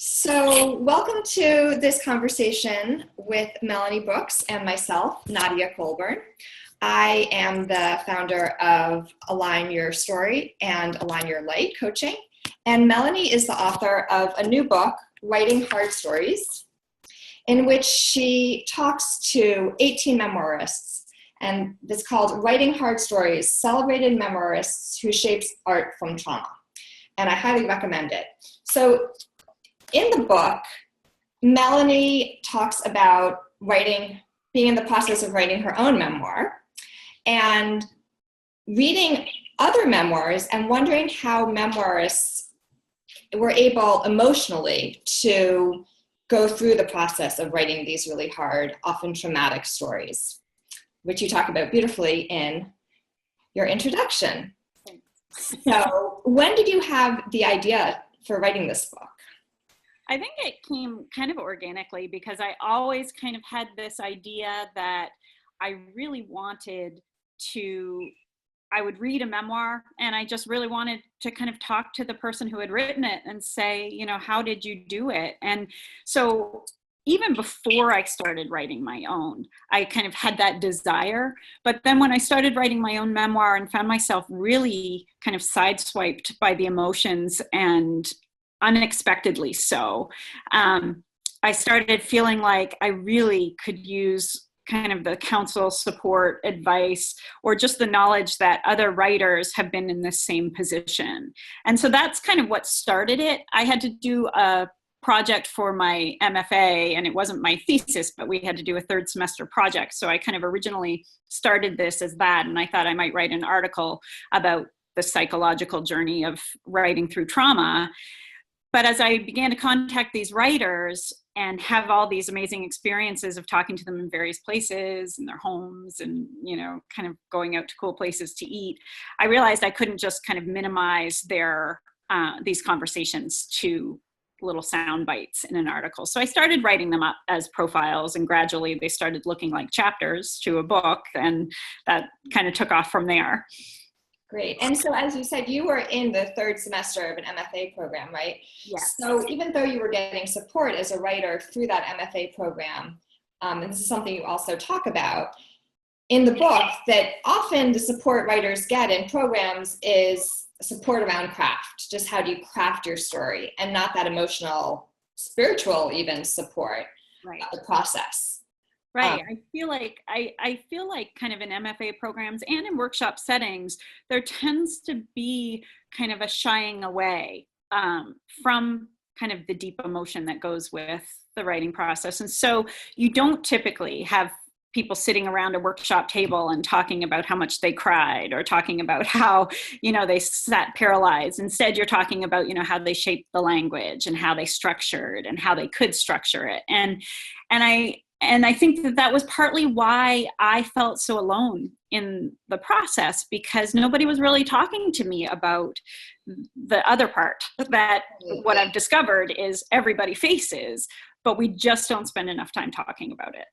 So welcome to this conversation with Melanie Brooks and myself, Nadia Colburn. I am the founder of Align Your Story and Align Your Light Coaching. And Melanie is the author of a new book, Writing Hard Stories, in which she talks to 18 memoirists. And it's called Writing Hard Stories, Celebrated Memoirists Who Shapes Art from Trauma. And I highly recommend it. So in the book, Melanie talks about being in the process of writing her own memoir and reading other memoirs and wondering how memoirists were able emotionally to go through the process of writing these really hard, often traumatic stories, which you talk about beautifully in your introduction. So when did you have the idea for writing this book? I think it came kind of organically because I always kind of had this idea that I really wanted I would read a memoir and I just really wanted to kind of talk to the person who had written it and say, how did you do it? And so even before I started writing my own, I kind of had that desire. But then when I started writing my own memoir and found myself really kind of sideswiped by the emotions and unexpectedly so, I started feeling like I really could use kind of the counsel, support, advice, or just the knowledge that other writers have been in the same position. And so that's kind of what started it. I had to do a project for my MFA, and it wasn't my thesis, but we had to do a third semester project. So I kind of originally started this as that, and I thought I might write an article about the psychological journey of writing through trauma. But as I began to contact these writers and have all these amazing experiences of talking to them in various places, in their homes, and, kind of going out to cool places to eat, I realized I couldn't just kind of minimize these conversations to little sound bites in an article. So I started writing them up as profiles, and gradually they started looking like chapters to a book, and that kind of took off from there. Great. And so as you said, you were in the third semester of an MFA program, right? Yes. So even though you were getting support as a writer through that MFA program, and this is something you also talk about in the book, that often the support writers get in programs is support around craft. Just how do you craft your story, and not that emotional, spiritual even support of the process. Right. I feel like kind of in MFA programs and in workshop settings, there tends to be kind of a shying away from kind of the deep emotion that goes with the writing process. And so you don't typically have people sitting around a workshop table and talking about how much they cried, or talking about how, they sat paralyzed. Instead, you're talking about, how they shaped the language and how they structured and how they could structure it. And I think that was partly why I felt so alone in the process, because nobody was really talking to me about the other part that what I've discovered is everybody faces, but we just don't spend enough time talking about it.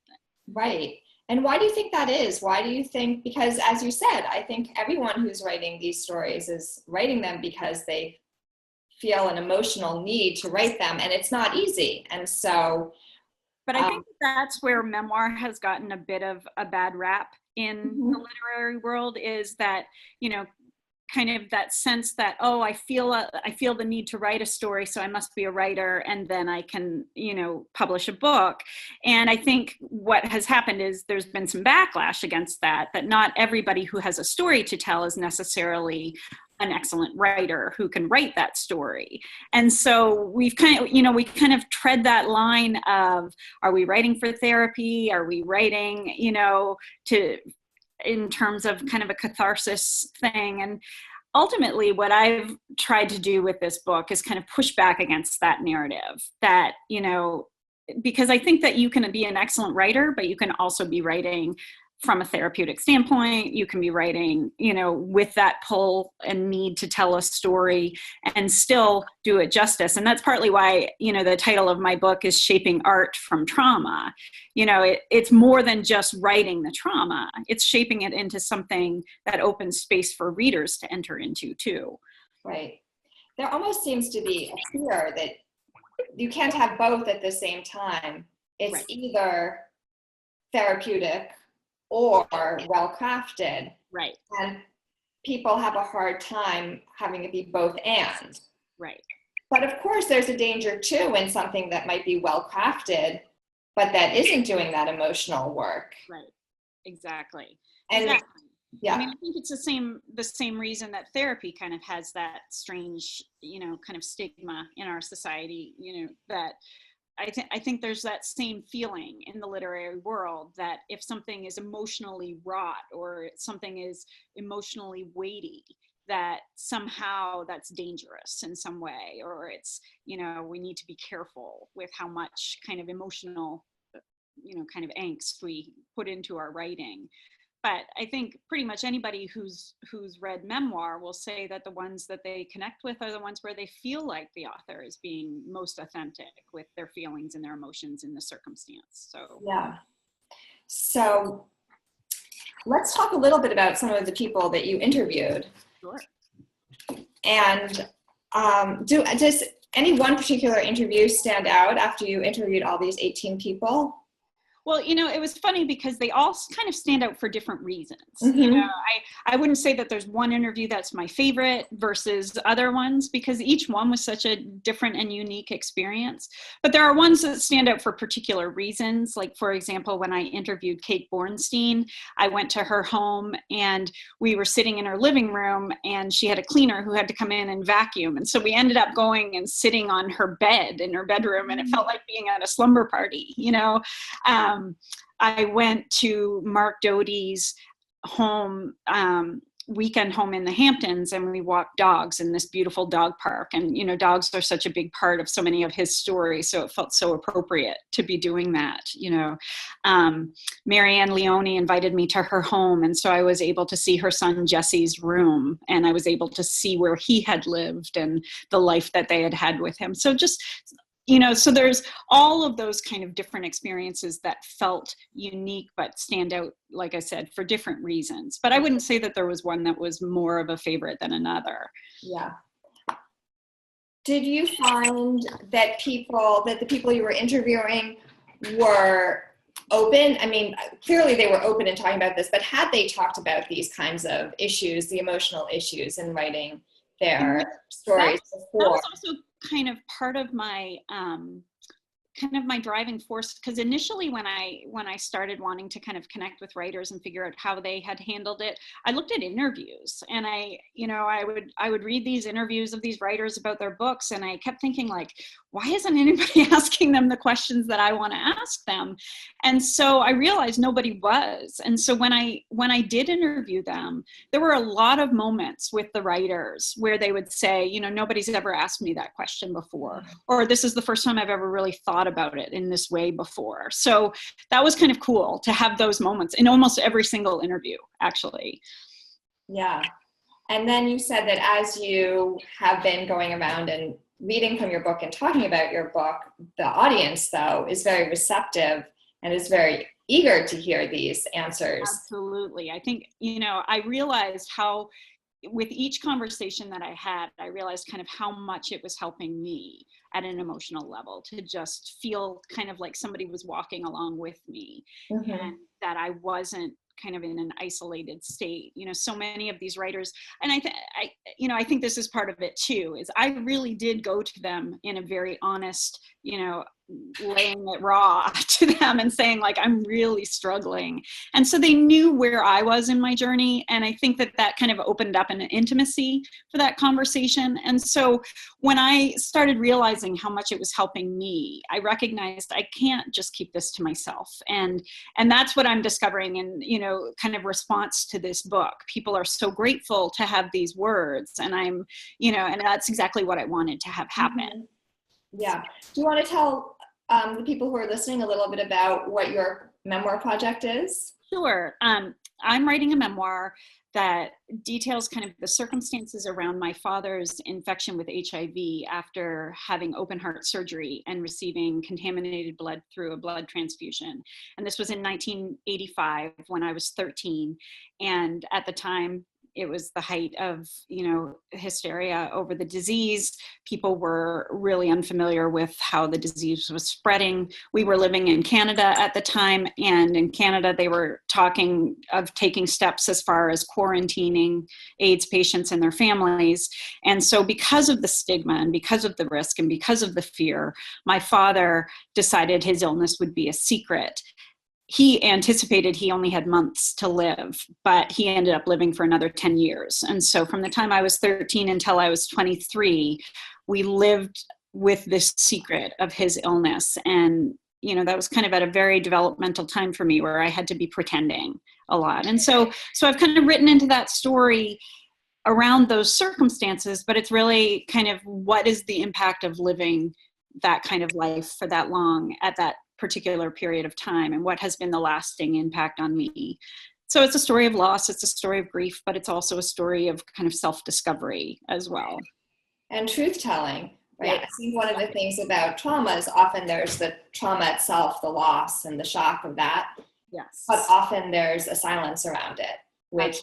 Right. And why do you think that is? Why do you think, because as you said, I think everyone who's writing these stories is writing them because they feel an emotional need to write them, and it's not easy. And so but I think that's where memoir has gotten a bit of a bad rap in the literary world, is that, kind of that sense that, I feel the need to write a story, so I must be a writer, and then I can, publish a book. And I think what has happened is there's been some backlash against that not everybody who has a story to tell is necessarily an excellent writer who can write that story. And so we've kind of tread that line of, are we writing for therapy? Are we writing, in terms of kind of a catharsis thing? And ultimately what I've tried to do with this book is kind of push back against that narrative that, because I think that you can be an excellent writer, but you can also be writing from a therapeutic standpoint. You can be writing, with that pull and need to tell a story and still do it justice. And that's partly why, the title of my book is Shaping Art from Trauma. It's more than just writing the trauma. It's shaping it into something that opens space for readers to enter into too. Right. There almost seems to be a fear that you can't have both at the same time. It's Right. either therapeutic or well crafted. Right. And people have a hard time having it be both and. Right. But of course, there's a danger too in something that might be well crafted, but that isn't doing that emotional work. Right. Exactly. And Exactly. yeah. I mean, I think it's the same reason that therapy kind of has that strange, kind of stigma in our society, that I think there's that same feeling in the literary world that if something is emotionally wrought or something is emotionally weighty, that somehow that's dangerous in some way, or it's, we need to be careful with how much kind of emotional, kind of angst we put into our writing. But I think pretty much anybody who's read Memoir will say that the ones that they connect with are the ones where they feel like the author is being most authentic with their feelings and their emotions in the circumstance. So Yeah. So let's talk a little bit about some of the people that you interviewed. Sure. And does any one particular interview stand out after you interviewed all these 18 people? Well, it was funny because they all kind of stand out for different reasons. Mm-hmm. I wouldn't say that there's one interview that's my favorite versus other ones, because each one was such a different and unique experience. But there are ones that stand out for particular reasons. Like, for example, when I interviewed Kate Bornstein, I went to her home and we were sitting in her living room and she had a cleaner who had to come in and vacuum. And so we ended up going and sitting on her bed in her bedroom, and it felt like being at a slumber party, I went to Mark Doty's home, weekend home in the Hamptons, and we walked dogs in this beautiful dog park. And, dogs are such a big part of so many of his stories. So it felt so appropriate to be doing that. Marianne Leone invited me to her home. And so I was able to see her son Jesse's room, and I was able to see where he had lived and the life that they had had with him. So just, so there's all of those kind of different experiences that felt unique, but stand out, like I said, for different reasons. But I wouldn't say that there was one that was more of a favorite than another. Yeah. Did you find that the people you were interviewing were open? I mean, clearly they were open in talking about this, but had they talked about these kinds of issues, the emotional issues in writing their stories before? That was also kind of part of my my driving force, because initially when I started wanting to kind of connect with writers and figure out how they had handled it, I looked at interviews, and I would read these interviews of these writers about their books, and I kept thinking, like, why isn't anybody asking them the questions that I want to ask them? And so I realized nobody was. And so when I did interview them, there were a lot of moments with the writers where they would say, nobody's ever asked me that question before, or this is the first time I've ever really thought about it in this way before. So that was kind of cool to have those moments in almost every single interview, actually. Yeah. And then you said that as you have been going around and reading from your book and talking about your book, the audience, though, is very receptive and is very eager to hear these answers. Absolutely. I think, I realized how, with each conversation that I had, I realized kind of how much it was helping me at an emotional level to just feel kind of like somebody was walking along with me, Mm-hmm. and that I wasn't kind of in an isolated state. So many of these writers, and I think this is part of it too, is I really did go to them in a very honest, laying it raw to them and saying, like, I'm really struggling. And so they knew where I was in my journey. And I think that kind of opened up an intimacy for that conversation. And so when I started realizing how much it was helping me, I recognized I can't just keep this to myself. And that's what I'm discovering in, kind of response to this book. People are so grateful to have these words, and I'm, and that's exactly what I wanted to have happen. Mm-hmm. Yeah. Do you want to tell the people who are listening a little bit about what your memoir project is? Sure. I'm writing a memoir that details kind of the circumstances around my father's infection with HIV after having open heart surgery and receiving contaminated blood through a blood transfusion. And this was in 1985 when I was 13. And at the time, it was the height of, hysteria over the disease. People were really unfamiliar with how the disease was spreading. We were living in Canada at the time, and in Canada, they were talking of taking steps as far as quarantining AIDS patients and their families. And so because of the stigma and because of the risk and because of the fear, my father decided his illness would be a secret. He anticipated he only had months to live, but he ended up living for another 10 years. And so from the time I was 13 until I was 23, we lived with this secret of his illness. And, that was kind of at a very developmental time for me where I had to be pretending a lot. And so I've kind of written into that story around those circumstances, but it's really kind of what is the impact of living that kind of life for that long at that particular period of time, and what has been the lasting impact on me. So it's a story of loss, it's a story of grief, but it's also a story of kind of self-discovery as well. And truth-telling, right? Yeah. I think one of the things about trauma is often there's the trauma itself, the loss and the shock of that. Yes. But often there's a silence around it, which,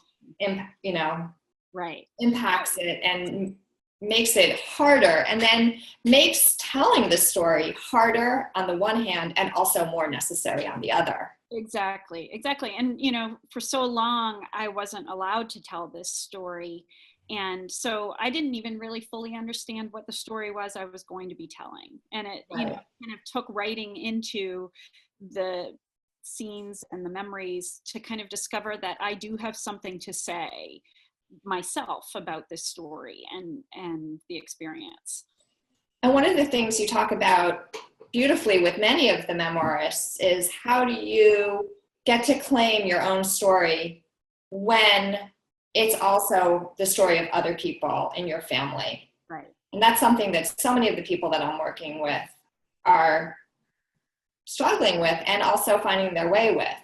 right, impacts it and makes it harder, and then makes telling the story harder on the one hand and also more necessary on the other. Exactly. And, for so long, I wasn't allowed to tell this story. And so I didn't even really fully understand what the story was I was going to be telling. And it, Right. Kind of took writing into the scenes and the memories to kind of discover that I do have something to say myself about this story and the experience. And one of the things you talk about beautifully with many of the memoirists is how do you get to claim your own story when it's also the story of other people in your family. Right. And that's something that so many of the people that I'm working with are struggling with and also finding their way with.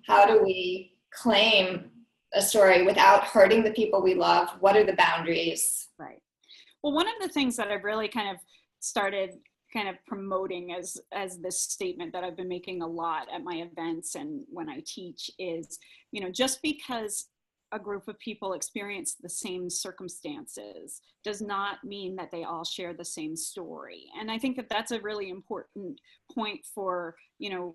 How do we claim a story without hurting the people we love? What are the boundaries? Right. Well, one of the things that I've really kind of started kind of promoting as this statement that I've been making a lot at my events and when I teach is, just because a group of people experience the same circumstances does not mean that they all share the same story. And I think that that's a really important point for,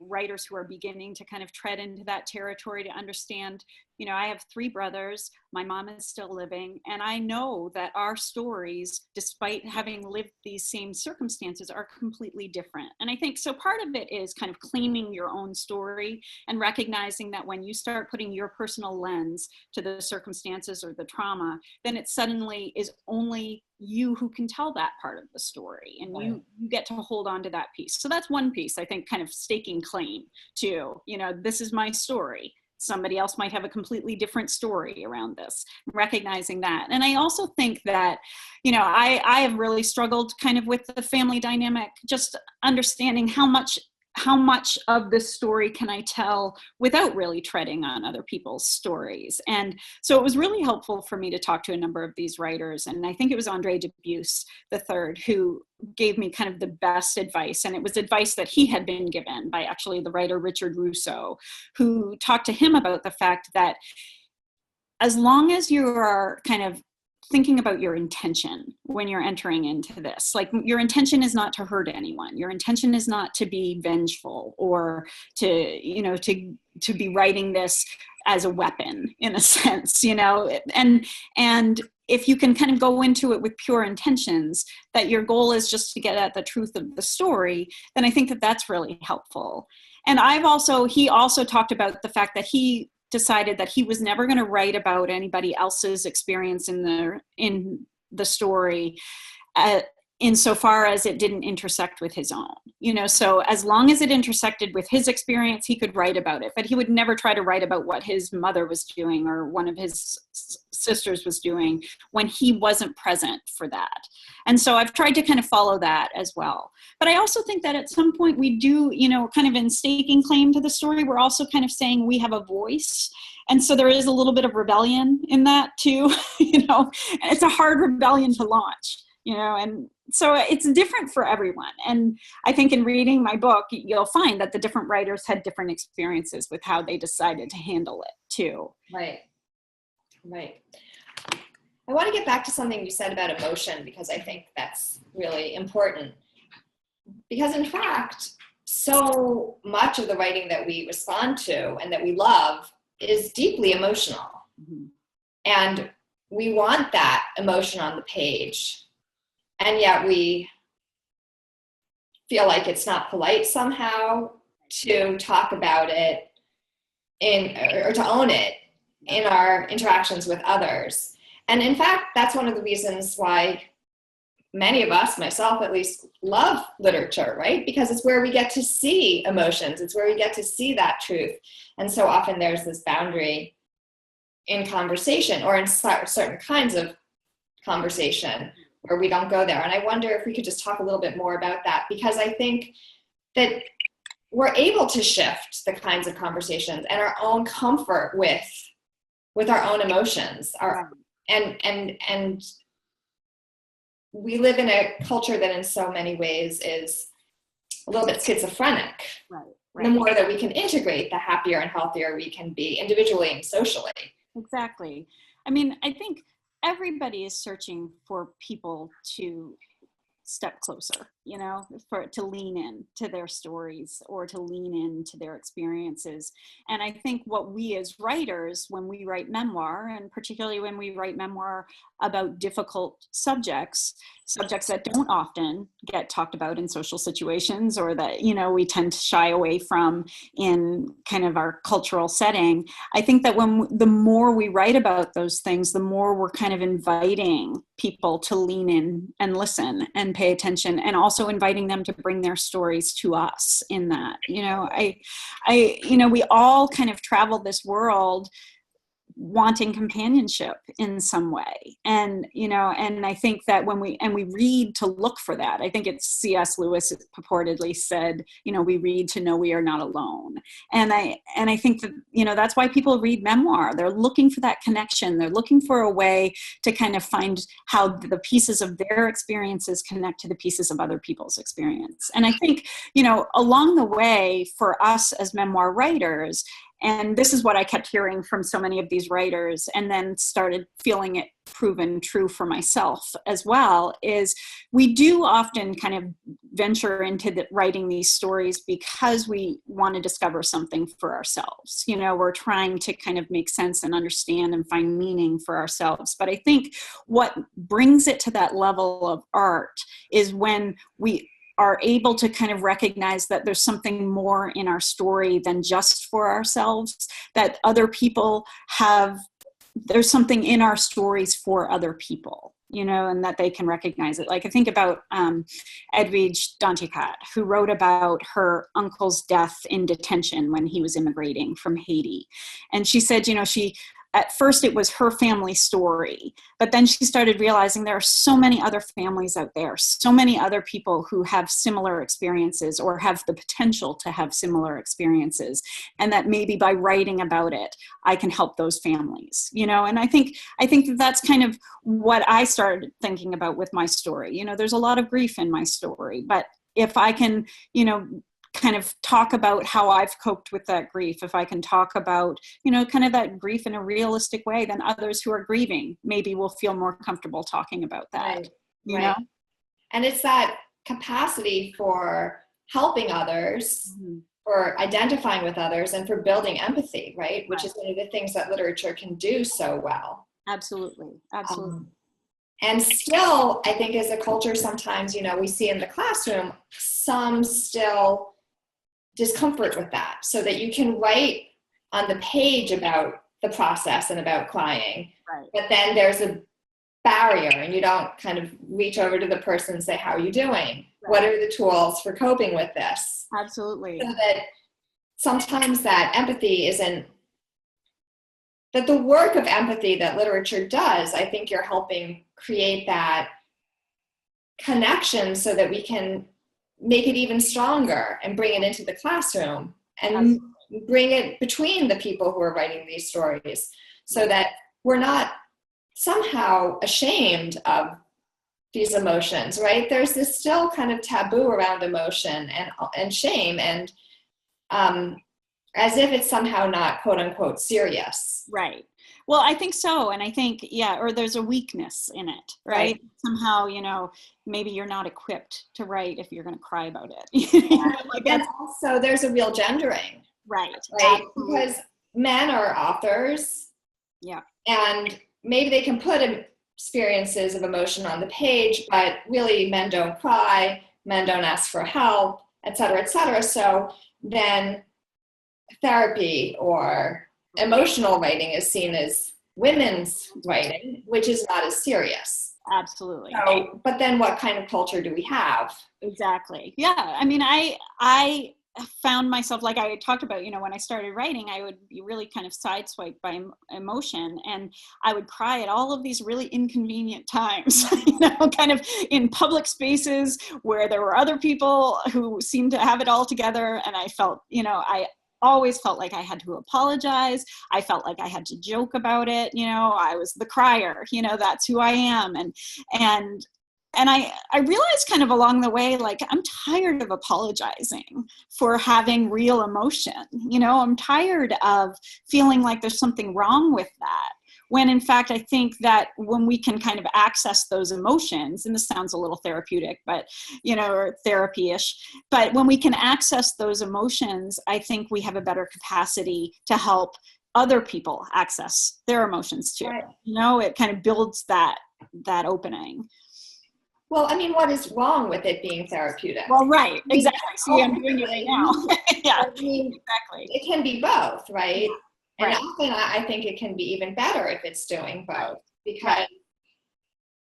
writers who are beginning to kind of tread into that territory to understand, I have 3 brothers, my mom is still living, and I know that our stories, despite having lived these same circumstances, are completely different. And I think, so part of it is kind of claiming your own story and recognizing that when you start putting your personal lens to the circumstances or the trauma, then it suddenly is only you who can tell that part of the story, and Right. you get to hold on to that piece. So that's one piece, I think, kind of staking claim to, this is my story. Somebody else might have a completely different story around this, recognizing that. And I also think that, I have really struggled kind of with the family dynamic, just understanding how much of this story can I tell without really treading on other people's stories. And so it was really helpful for me to talk to a number of these writers. And I think it was Andre de Beus III who gave me kind of the best advice. And it was advice that he had been given by actually the writer Richard Russo, who talked to him about the fact that as long as you are kind of thinking about your intention when you're entering into this, like your intention is not to hurt anyone. Your intention is not to be vengeful or to be writing this as a weapon in a sense, and if you can kind of go into it with pure intentions that your goal is just to get at the truth of the story, then I think that that's really helpful. And he also talked about the fact that he decided that he was never going to write about anybody else's experience in the story insofar as it didn't intersect with his own, so as long as it intersected with his experience, he could write about it, but he would never try to write about what his mother was doing or one of his sisters was doing when he wasn't present for that. And so I've tried to kind of follow that as well. But I also think that at some point we do, kind of in staking claim to the story, we're also kind of saying we have a voice. And so there is a little bit of rebellion in that too, and it's a hard rebellion to launch, and so it's different for everyone. And I think in reading my book, you'll find that the different writers had different experiences with how they decided to handle it too. Right. I want to get back to something you said about emotion, because I think that's really important. Because in fact, so much of the writing that we respond to and that we love is deeply emotional. Mm-hmm. And we want that emotion on the page. And yet we feel like it's not polite somehow to talk about it or to own it in our interactions with others. And in fact, that's one of the reasons why many of us, myself at least, love literature, right? Because it's where we get to see emotions. It's where we get to see that truth. And so often there's this boundary in conversation, or in certain kinds of conversation, where we don't go there. And I wonder if we could just talk a little bit more about that, because I think that we're able to shift the kinds of conversations and our own comfort with our own emotions. And we live in a culture that in so many ways is a little bit schizophrenic. Right. The more that we can integrate, the happier and healthier we can be individually and socially. Exactly. I mean, I think everybody is searching for people to step closer, you know, to lean in to their stories or to lean into their experiences. And I think what we as writers, when we write memoir, and particularly when we write memoir about difficult subjects that don't often get talked about in social situations, or that, you know, we tend to shy away from in kind of our cultural setting. I think that the more we write about those things, the more we're kind of inviting people to lean in and listen and pay attention, and also inviting them to bring their stories to us in that. You know, we all kind of travel this world wanting companionship in some way. And, you know, and I think that when we read to look for that, I think it's C.S. Lewis purportedly said, you know, we read to know we are not alone. And I think that, you know, that's why people read memoir. They're looking for that connection. They're looking for a way to kind of find how the pieces of their experiences connect to the pieces of other people's experience. And I think, you know, along the way for us as memoir writers, and this is what I kept hearing from so many of these writers, and then started feeling it proven true for myself as well, is we do often kind of venture into writing these stories because we want to discover something for ourselves. You know, we're trying to kind of make sense and understand and find meaning for ourselves. But I think what brings it to that level of art is when we are able to kind of recognize that there's something more in our story than just for ourselves, that other people there's something in our stories for other people, you know, and that they can recognize it. Like I think about Edwidge Danticat, who wrote about her uncle's death in detention when he was immigrating from Haiti. And she said, you know, at first it was her family story, but then she started realizing there are so many other families out there, so many other people who have similar experiences or have the potential to have similar experiences. And that maybe by writing about it, I can help those families, you know? And I think that's kind of what I started thinking about with my story. You know, there's a lot of grief in my story, but if I can, you know, kind of talk about how I've coped with that grief, if I can talk about, you know, kind of that grief in a realistic way, then others who are grieving maybe will feel more comfortable talking about that. Right. You know? And it's that capacity for helping others, for identifying with others, and for building empathy, right? Which is one of the things that literature can do so well. Absolutely. And still, I think as a culture, sometimes, you know, we see in the classroom, some still discomfort with that, so that you can write on the page about the process and about crying, right, but then there's a barrier and you don't kind of reach over to the person and say, how are you doing? Right. What are the tools for coping with this? Absolutely. So that sometimes that empathy isn't, that the work of empathy that literature does, I think you're helping create that connection so that we can make it even stronger and bring it into the classroom and bring it between the people who are writing these stories, so that we're not somehow ashamed of these emotions, right? There's this still kind of taboo around emotion and shame, and as if it's somehow not quote unquote serious. Right. Well, I think so. And I think, yeah, or there's a weakness in it, right? Somehow, maybe you're not equipped to write if you're going to cry about it. Like that's also, there's a real gendering. Right. Because men are authors. Yeah. And maybe they can put experiences of emotion on the page, but really men don't cry, men don't ask for help, et cetera, et cetera. So then therapy or emotional writing is seen as women's writing, which is not as serious. Absolutely. So, but then what kind of culture do we have? Exactly. Yeah. I mean, I found myself, like I talked about, when I started writing, I would be really kind of sideswiped by emotion, and I would cry at all of these really inconvenient times, kind of in public spaces where there were other people who seemed to have it all together. And I felt, I always felt like I had to apologize. I felt like I had to joke about it. I was the crier, that's who I am. And I realized kind of along the way, like, I'm tired of apologizing for having real emotion. I'm tired of feeling like there's something wrong with that. When in fact, I think that when we can kind of access those emotions, and this sounds a little therapeutic, but, or therapy-ish, but when we can access those emotions, I think we have a better capacity to help other people access their emotions too. Right. It kind of builds that opening. Well, I mean, what is wrong with it being therapeutic? Well, right, exactly. See, I'm doing it right now. Yeah, I mean, exactly. It can be both, right? And Right. often I think it can be even better if it's doing both, because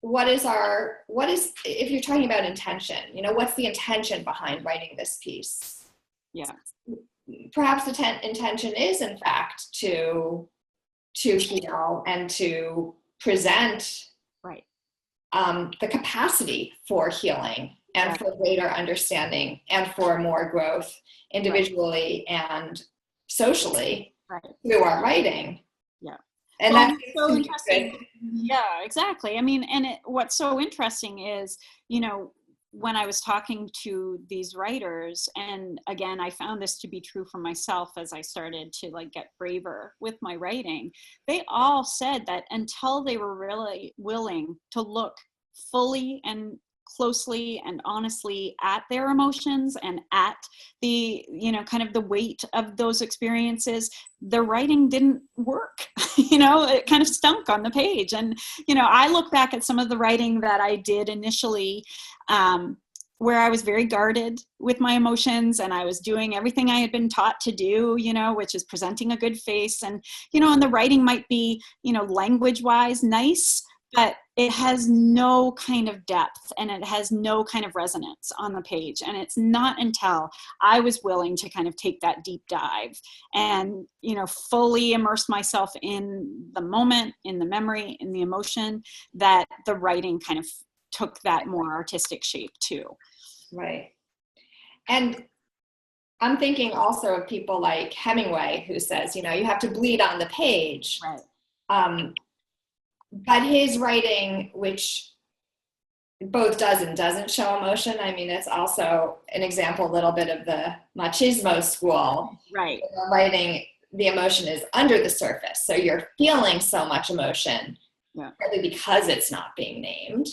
what is, if you're talking about intention, what's the intention behind writing this piece? Yeah. Perhaps the intention is, in fact, to heal and to present the capacity for healing and for greater understanding and for more growth individually and socially through our writing. Yeah. And well, that's so interesting. Yeah, exactly. I mean, and what's so interesting is, when I was talking to these writers, and again, I found this to be true for myself as I started to get braver with my writing, they all said that until they were really willing to look fully and closely and honestly at their emotions and at the, kind of the weight of those experiences, their writing didn't work. It kind of stunk on the page. And, I look back at some of the writing that I did initially, where I was very guarded with my emotions, and I was doing everything I had been taught to do, which is presenting a good face. And, and the writing might be, language-wise nice, but it has no kind of depth and it has no kind of resonance on the page. And it's not until I was willing to kind of take that deep dive and, fully immerse myself in the moment, in the memory, in the emotion, that the writing kind of took that more artistic shape too. Right. And I'm thinking also of people like Hemingway, who says, you have to bleed on the page. Right. But his writing, which both does and doesn't show emotion, I mean, it's also an example a little bit of the machismo school. Right. Writing, the emotion is under the surface. So you're feeling so much emotion, partly because it's not being named.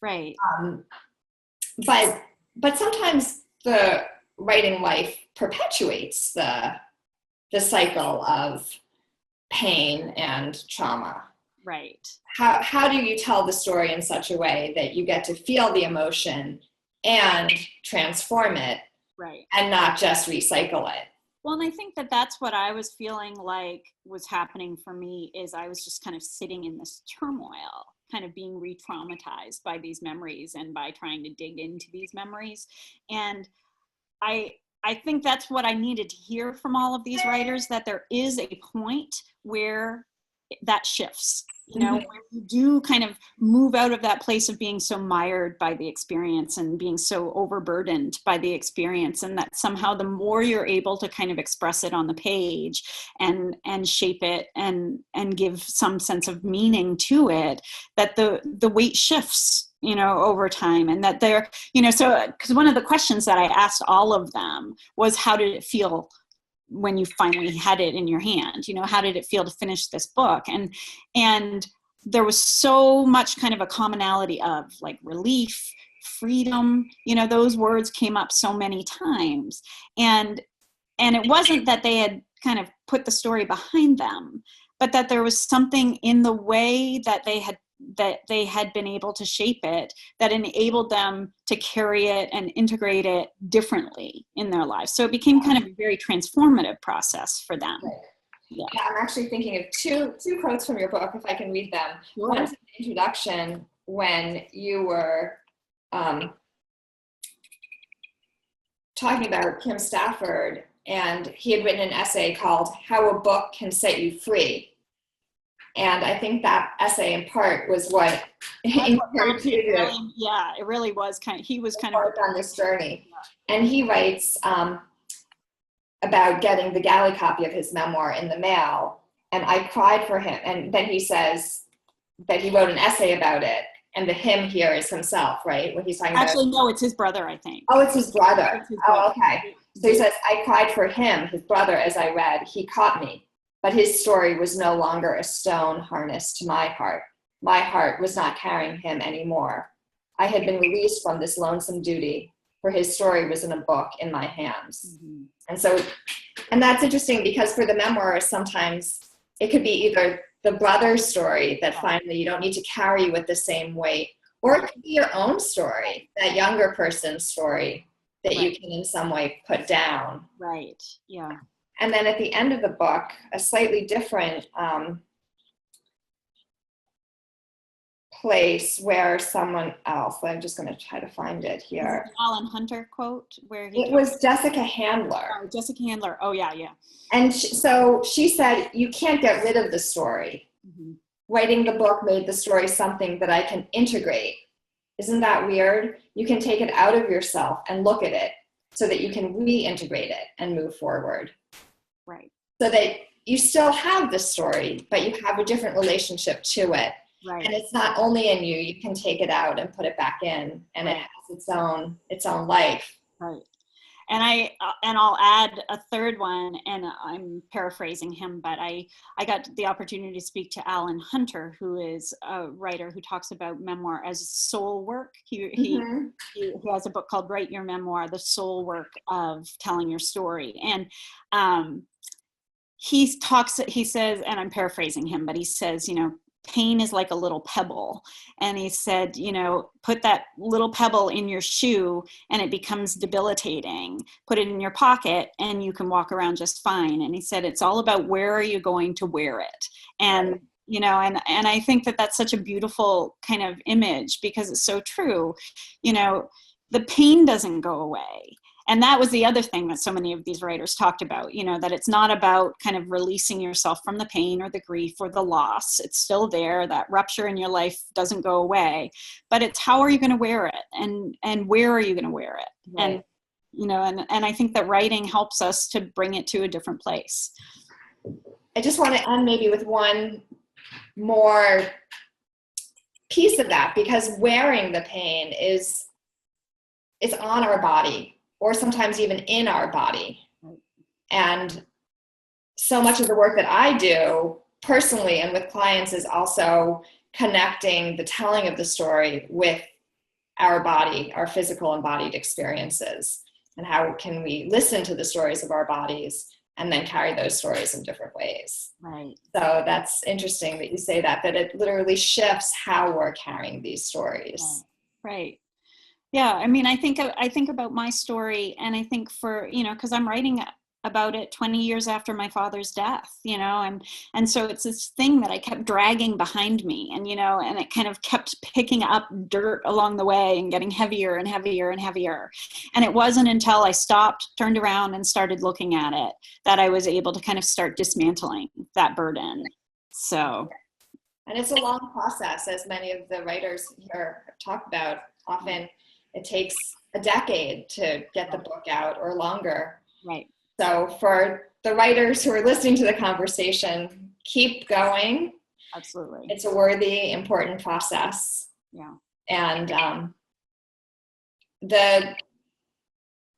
Right. But sometimes the writing life perpetuates the cycle of pain and trauma. Right. How do you tell the story in such a way that you get to feel the emotion and transform it, and not just recycle it? Well, and I think that that's what I was feeling like was happening for me, is I was just kind of sitting in this turmoil, kind of being re-traumatized by these memories and by trying to dig into these memories. And I think that's what I needed to hear from all of these writers, that there is a point where that shifts, when you do kind of move out of that place of being so mired by the experience and being so overburdened by the experience, and that somehow the more you're able to kind of express it on the page and shape it and give some sense of meaning to it, that the weight shifts, over time. And that they're, so, because one of the questions that I asked all of them was, how did it feel when you finally had it in your hand? You know, how did it feel to finish this book? And there was so much kind of a commonality of like relief, freedom, you know, those words came up so many times. And it wasn't that they had kind of put the story behind them, but that there was something in the way that they had been able to shape it that enabled them to carry it and integrate it differently in their lives. So it became kind of a very transformative process for them. Right. Yeah. Yeah, I'm actually thinking of two quotes from your book, if I can read them. Sure. One is in the introduction when you were talking about Kim Stafford, and he had written an essay called How a Book Can Set You Free. And I think that essay in part was what encouraged you to yeah, it really was he was kind of on this journey. And he writes about getting the galley copy of his memoir in the mail, and I cried for him. And then he says that he wrote an essay about it, and the him here is himself, right? When he's talking Actually, no, it's his brother, I think. Oh, it's his brother. It's his brother. Oh, okay. So he says, I cried for him, his brother, as I read. He caught me, but his story was no longer a stone harnessed to my heart. My heart was not carrying him anymore. I had been released from this lonesome duty, for his story was in a book in my hands. Mm-hmm. And that's interesting because for the memoir, sometimes it could be either the brother's story that finally you don't need to carry with the same weight, or it could be your own story, that younger person's story that you can in some way put down. Right, yeah. And then at the end of the book, a slightly different place where someone else, I'm just going to try to find it here. Alan Hunter quote where it was Jessica Handler. Oh, Jessica Handler. Oh, yeah. And so she said, you can't get rid of the story. Mm-hmm. Writing the book made the story something that I can integrate. Isn't that weird? You can take it out of yourself and look at it so that you can reintegrate it and move forward. Right. So that you still have the story, but you have a different relationship to it. Right. And it's not only in you, you can take it out and put it back in, and it has its own life. Right. And I'll add a third one, and I'm paraphrasing him, but I got the opportunity to speak to Alan Hunter, who is a writer who talks about memoir as soul work. He has a book called Write Your Memoir, the soul work of telling your story. And he says, and I'm paraphrasing him, but he says, pain is like a little pebble. And he said, put that little pebble in your shoe and it becomes debilitating. Put it in your pocket and you can walk around just fine. And he said, it's all about where are you going to wear it? And, and I think that that's such a beautiful kind of image because it's so true. The pain doesn't go away. And that was the other thing that so many of these writers talked about, that it's not about kind of releasing yourself from the pain or the grief or the loss. It's still there. That rupture in your life doesn't go away, but it's how are you going to wear it and where are you going to wear it? Right. And I think that writing helps us to bring it to a different place. I just want to end maybe with one more piece of that, because wearing the pain is on our body, or sometimes even in our body. And so much of the work that I do personally and with clients is also connecting the telling of the story with our body, our physical embodied experiences, and how can we listen to the stories of our bodies and then carry those stories in different ways. Right. So that's interesting that you say that it literally shifts how we're carrying these stories. Right. Yeah, I mean, I think about my story, and I think for, because I'm writing about it 20 years after my father's death, and so it's this thing that I kept dragging behind me, and, and it kind of kept picking up dirt along the way and getting heavier and heavier and heavier. And it wasn't until I stopped, turned around and started looking at it that I was able to kind of start dismantling that burden. So. And it's a long process, as many of the writers here talk about. Often it takes a decade to get the book out or longer. Right. So for the writers who are listening to the conversation, keep going. Absolutely. It's a worthy, important process. Yeah. And the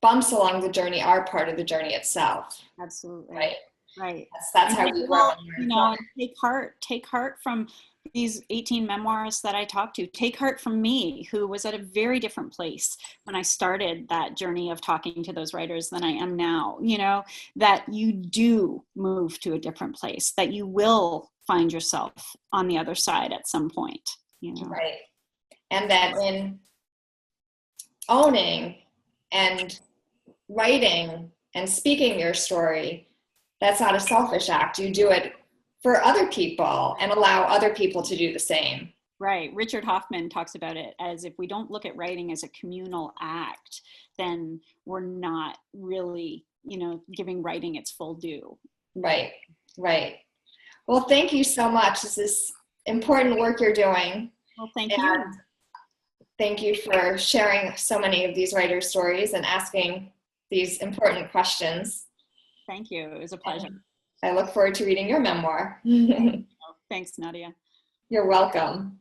bumps along the journey are part of the journey itself. Absolutely. Right. Right. That's how we grow and learn. You know, and take heart from these 18 memoirists that I talked to. Take heart from me, who was at a very different place when I started that journey of talking to those writers than I am now. You know, that you do move to a different place, that you will find yourself on the other side at some point, you know. Right. And that in owning and writing and speaking your story, that's not a selfish act. You do it for other people and allow other people to do the same. Right. Richard Hoffman talks about it as if we don't look at writing as a communal act, then we're not really, you know, giving writing its full due. Right. Right. Well, thank you so much. This is important work you're doing. Well, thank you. Thank you for sharing so many of these writers' stories and asking these important questions. Thank you. It was a pleasure. I look forward to reading your memoir. Thanks, Nadia. You're welcome.